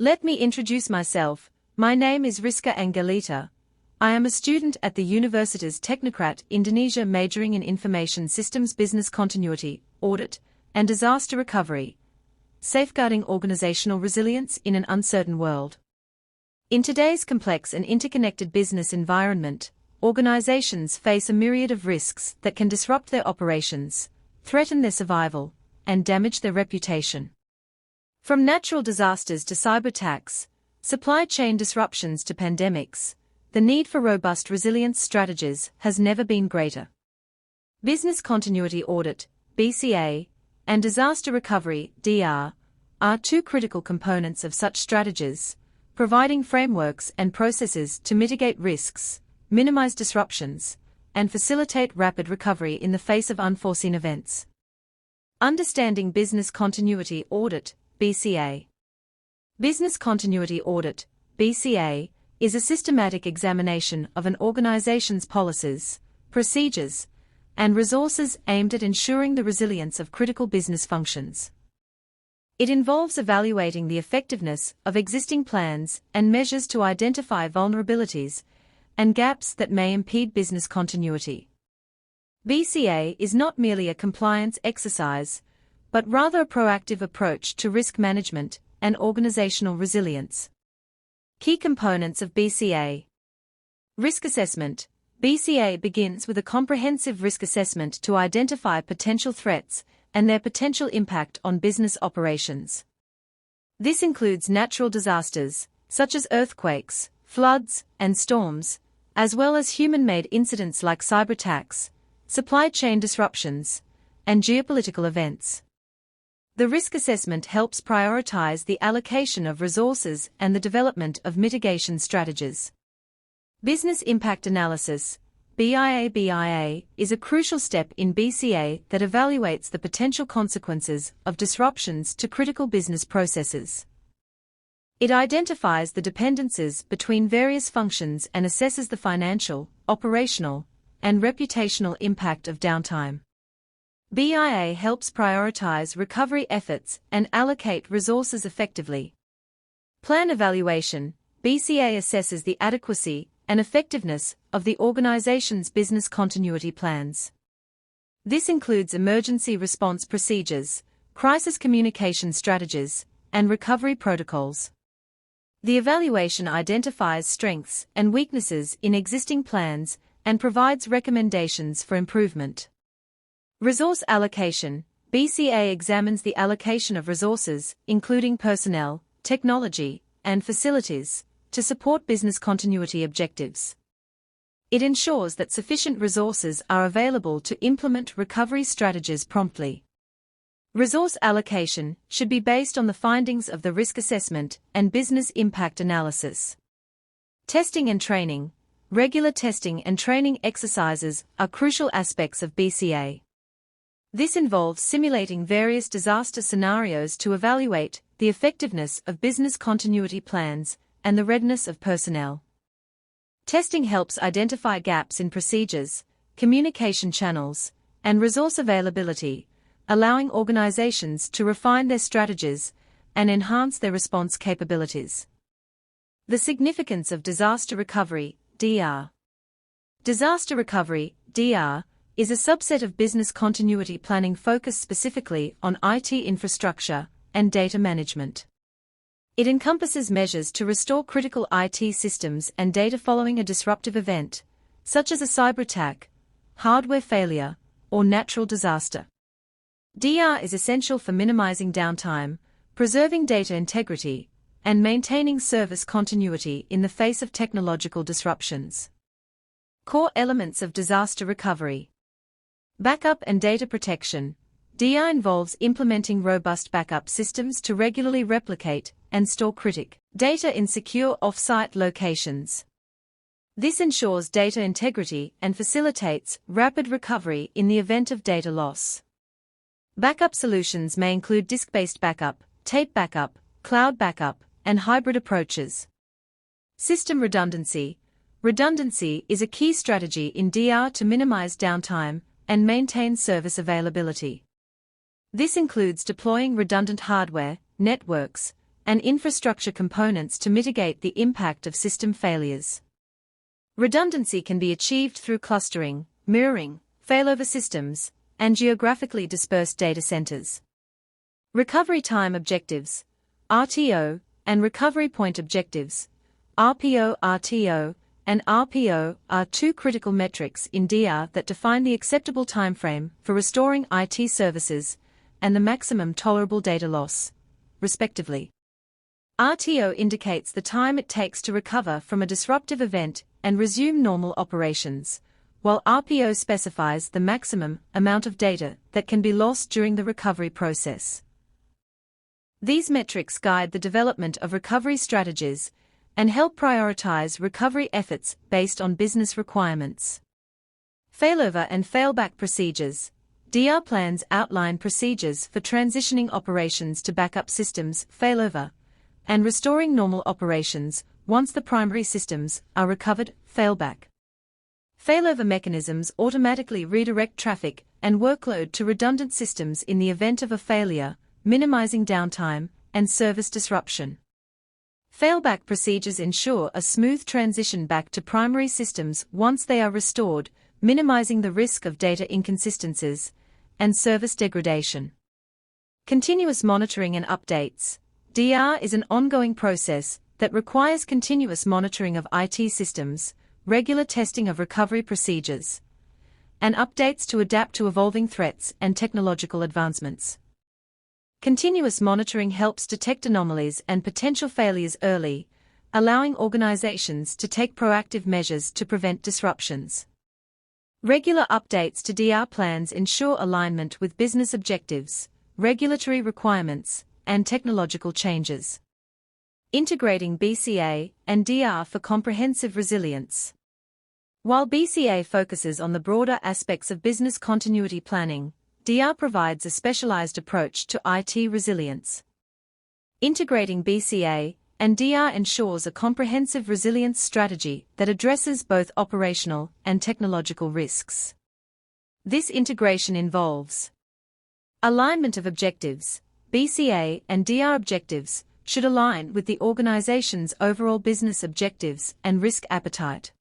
Let me introduce myself. My name is Rizka Angelita. I am a student at the Universitas Teknokrat Indonesia majoring in Information Systems Business Continuity, Audit, and Disaster Recovery, safeguarding organizational resilience in an uncertain world. In today's complex and interconnected business environment, organizations face a myriad of risks that can disrupt their operations, threaten their survival, and damage their reputation. From natural disasters to cyber attacks, supply chain disruptions to pandemics, the need for robust resilience strategies has never been greater. Business continuity audit, BCA, and disaster recovery, DR, are two critical components of such strategies, providing frameworks and processes to mitigate risks, minimize disruptions, and facilitate rapid recovery in the face of unforeseen events. Understanding business continuity audit, BCA. Business continuity audit, BCA, is a systematic examination of an organization's policies, procedures, and resources aimed at ensuring the resilience of critical business functions. It involves evaluating the effectiveness of existing plans and measures to identify vulnerabilities and gaps that may impede business continuity. BCA is not merely a compliance exercise, but rather a proactive approach to risk management and organizational resilience. Key components of BCA. Risk assessment. BCA begins with a comprehensive risk assessment to identify potential threats and their potential impact on business operations. This includes natural disasters, such as earthquakes, floods, and storms, as well as human-made incidents like cyber attacks, supply chain disruptions, and geopolitical events. The risk assessment helps prioritize the allocation of resources and the development of mitigation strategies. Business impact analysis, BIA, is a crucial step in BCA that evaluates the potential consequences of disruptions to critical business processes. It identifies the dependencies between various functions and assesses the financial, operational, and reputational impact of downtime. BIA helps prioritize recovery efforts and allocate resources effectively. Plan evaluation. BCA assesses the adequacy and effectiveness of the organization's business continuity plans. This includes emergency response procedures, crisis communication strategies, and recovery protocols. The evaluation identifies strengths and weaknesses in existing plans and provides recommendations for improvement. Resource allocation. BCA examines the allocation of resources, including personnel, technology, and facilities, to support business continuity objectives. It ensures that sufficient resources are available to implement recovery strategies promptly. Resource allocation should be based on the findings of the risk assessment and business impact analysis. Testing and training. Regular testing and training exercises are crucial aspects of BCA. This involves simulating various disaster scenarios to evaluate the effectiveness of business continuity plans and the readiness of personnel. Testing helps identify gaps in procedures, communication channels, and resource availability, allowing organizations to refine their strategies and enhance their response capabilities. The significance of disaster recovery, DR. Disaster recovery, DR, is a subset of business continuity planning focused specifically on IT infrastructure and data management. It encompasses measures to restore critical IT systems and data following a disruptive event, such as a cyber attack, hardware failure, or natural disaster. DR is essential for minimizing downtime, preserving data integrity, and maintaining service continuity in the face of technological disruptions. Core elements of disaster recovery. Backup and data protection. DR involves implementing robust backup systems to regularly replicate and store critical data in secure off-site locations. This ensures data integrity and facilitates rapid recovery in the event of data loss. Backup solutions may include disk-based backup, tape backup, cloud backup, and hybrid approaches. System redundancy. Redundancy is a key strategy in DR to minimize downtime and maintain service availability. This includes deploying redundant hardware, networks, and infrastructure components to mitigate the impact of system failures. Redundancy can be achieved through clustering, mirroring, failover systems, and geographically dispersed data centers. Recovery time objectives, RTO, and recovery point objectives, RPO, and RPO are two critical metrics in DR that define the acceptable timeframe for restoring IT services and the maximum tolerable data loss, respectively. RTO indicates the time it takes to recover from a disruptive event and resume normal operations, while RPO specifies the maximum amount of data that can be lost during the recovery process. These metrics guide the development of recovery strategies and help prioritize recovery efforts based on business requirements. Failover and failback procedures. DR plans outline procedures for transitioning operations to backup systems, failover, and restoring normal operations once the primary systems are recovered, failback. Failover mechanisms automatically redirect traffic and workload to redundant systems in the event of a failure, minimizing downtime and service disruption. Failback procedures ensure a smooth transition back to primary systems once they are restored, minimizing the risk of data inconsistencies and service degradation. Continuous monitoring and updates. DR is an ongoing process that requires continuous monitoring of IT systems, regular testing of recovery procedures, and updates to adapt to evolving threats and technological advancements. Continuous monitoring helps detect anomalies and potential failures early, allowing organizations to take proactive measures to prevent disruptions. Regular updates to DR plans ensure alignment with business objectives, regulatory requirements, and technological changes. Integrating BCA and DR for comprehensive resilience. While BCA focuses on the broader aspects of business continuity planning, DR provides a specialized approach to IT resilience. Integrating BCA and DR ensures a comprehensive resilience strategy that addresses both operational and technological risks. This integration involves alignment of objectives. BCA and DR objectives should align with the organization's overall business objectives and risk appetite.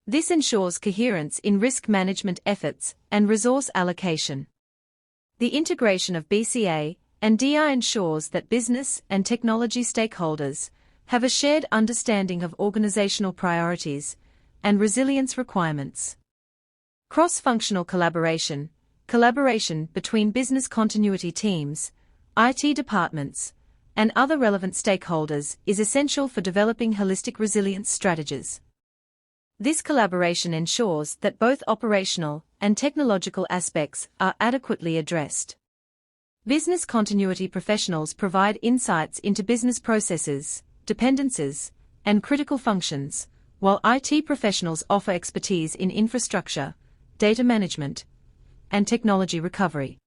This ensures coherence in risk management efforts and resource allocation. The integration of BCA and DR ensures that business and technology stakeholders have a shared understanding of organizational priorities and resilience requirements. Cross-functional collaboration. Collaboration between business continuity teams, IT departments, and other relevant stakeholders is essential for developing holistic resilience strategies. This collaboration ensures that both operational and technological aspects are adequately addressed. Business continuity professionals provide insights into business processes, dependencies, and critical functions, while IT professionals offer expertise in infrastructure, data management, and technology recovery.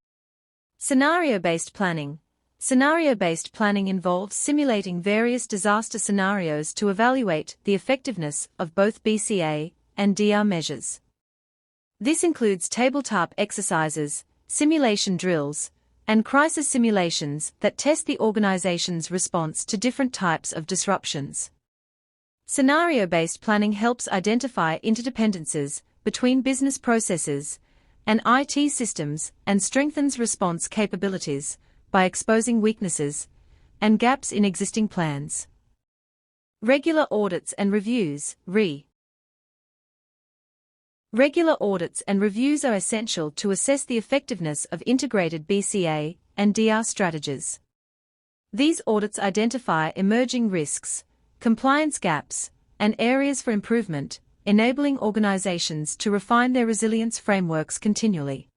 Scenario-based planning. Scenario-based planning involves simulating various disaster scenarios to evaluate the effectiveness of both BCA and DR measures. This includes tabletop exercises, simulation drills, and crisis simulations that test the organization's response to different types of disruptions. Scenario-based planning helps identify interdependencies between business processes and IT systems and strengthens response capabilities by exposing weaknesses and gaps in existing plans. Regular audits and reviews, Regular audits and reviews are essential to assess the effectiveness of integrated BCA and DR strategies. These audits identify emerging risks, compliance gaps, and areas for improvement, enabling organizations to refine their resilience frameworks continually.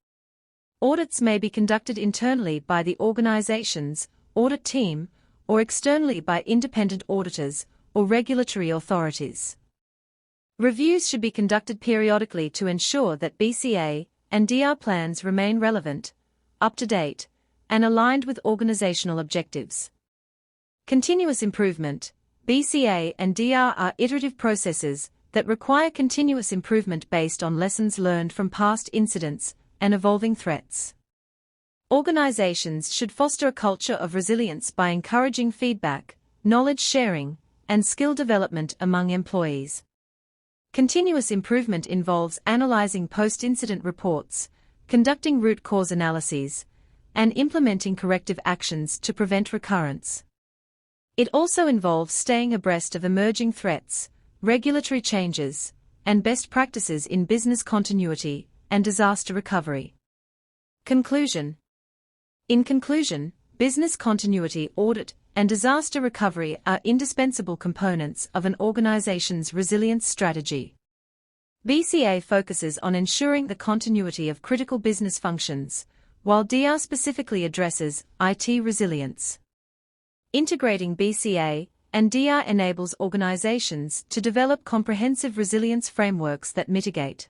Audits may be conducted internally by the organization's audit team or externally by independent auditors or regulatory authorities. Reviews should be conducted periodically to ensure that BCA and DR plans remain relevant, up-to-date, and aligned with organizational objectives. Continuous improvement. BCA and DR are iterative processes that require continuous improvement based on lessons learned from past incidents and evolving threats. Organizations should foster a culture of resilience by encouraging feedback, knowledge sharing, and skill development among employees. Continuous improvement involves analyzing post-incident reports, conducting root cause analyses, and implementing corrective actions to prevent recurrence. It also involves staying abreast of emerging threats, regulatory changes, and best practices in business continuity and disaster recovery. Conclusion. In conclusion, business continuity audit and disaster recovery are indispensable components of an organization's resilience strategy. BCA focuses on ensuring the continuity of critical business functions, while DR specifically addresses IT resilience. Integrating BCA and DR enables organizations to develop comprehensive resilience frameworks that mitigate